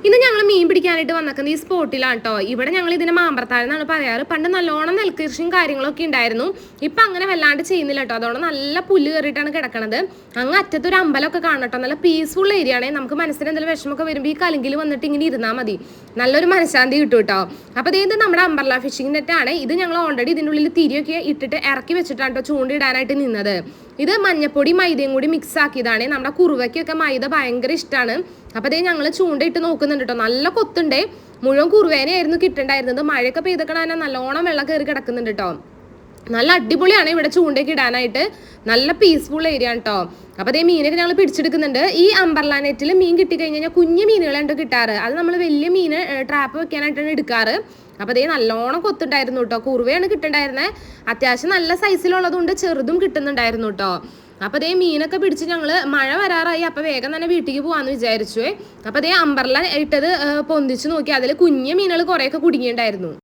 ഇന്ന് ഞങ്ങൾ മീൻ പിടിക്കാനായിട്ട് വന്നിരിക്കുന്നത് ഈ സ്പോട്ടിലാണ് കേട്ടോ. ഇവിടെ ഞങ്ങൾ ഇതിനെ മാമ്പറത്താഴം എന്നാണ് പറയാറ്. പണ്ട് നല്ലോണം നെൽകൃഷിയും കാര്യങ്ങളൊക്കെ ഉണ്ടായിരുന്നു. ഇപ്പം അങ്ങനെ വല്ലാണ്ട് ചെയ്യുന്നില്ല കേട്ടോ. അതോടെ നല്ല പുല്ല് കയറിയിട്ടാണ് കിടക്കണത്. അങ്ങ് അറ്റത്തൊരു അമ്പലമൊക്കെ കാണണം കേട്ടോ. നല്ല പീസ്ഫുൾ ഏരിയ ആണ്. നമുക്ക് മനസ്സിന് എന്തെങ്കിലും വിഷമമൊക്കെ വരുമ്പോൾ ഈ കലിങ്കിൽ വന്നിട്ട് ഇങ്ങനെ ഇരുന്നാൽ മതി, നല്ലൊരു മനഃശാന്തി കിട്ടും കേട്ടോ. അപ്പോൾ ഇത് നമ്മുടെ അംബർല ഫിഷിംഗ് നെറ്റാണ്. ഇത് ഞങ്ങൾ ഓൾറെഡി ഇതിൻ്റെ ഉള്ളിൽ തിരിയൊക്കെ ഇട്ടിട്ട് ഇറക്കി വെച്ചിട്ടാണ് കേട്ടോ ചൂണ്ടിടാനായിട്ട് നിന്നത്. ഇത് മഞ്ഞപ്പൊടി മൈദയും കൂടി മിക്സ് ആക്കിയതാണ്. നമ്മുടെ കുറുവയ്ക്കൊക്കെ മൈദ ഭയങ്കര ഇഷ്ടമാണ്. അപ്പോൾ ഞങ്ങൾ ചൂണ്ടയിട്ട് നോക്കുന്നുണ്ട് കേട്ടോ. നല്ല കൊത്തുണ്ടേ, മുഴുവൻ കുറുവേനയായിരുന്നു കിട്ടണ്ടായിരുന്നത്. മഴയൊക്കെ പെയ്തൊക്കെ നല്ലോണം വെള്ളം കയറി കിടക്കുന്നുണ്ട് കേട്ടോ. നല്ല അടിപൊളിയാണ് ഇവിടെ ചൂണ്ടയ്ക്ക് ഇടാനായിട്ട്. നല്ല പീസ്ഫുൾ ഏരിയ ആണ് കേട്ടോ. അപ്പോൾ മീനൊക്കെ ഞങ്ങൾ പിടിച്ചെടുക്കുന്നുണ്ട്. ഈ അംബർല നെറ്റിൽ മീൻ കിട്ടിക്കഴിഞ്ഞാൽ കുഞ്ഞു മീനുകളുണ്ട് കിട്ടാറ്. അത് നമ്മൾ വലിയ മീൻ ട്രാപ്പ് വെക്കാനായിട്ടാണ് എടുക്കാറ്. അപ്പോൾ നല്ലോണം കൊത്തുണ്ടായിരുന്നു കേട്ടോ. കുറുവയാണ് കിട്ടുന്നുണ്ടായിരുന്നത്. അത്യാവശ്യം നല്ല സൈസിലുള്ളതുകൊണ്ട് ചെറുതും കിട്ടുന്നുണ്ടായിരുന്നു കേട്ടോ. അപ്പോൾ മീനൊക്കെ പിടിച്ച് ഞങ്ങൾ മഴ വരാറായി. അപ്പോൾ വേഗം തന്നെ വീട്ടിലേക്ക് പോകാമെന്ന് വിചാരിച്ചു. അപ്പോൾ അംബർല ഇട്ടത് പൊന്തിച്ച് നോക്കി. അതിൽ കുഞ്ഞു മീനുകൾ കുറേയൊക്കെ കുടുങ്ങിയിട്ടുണ്ടായിരുന്നു.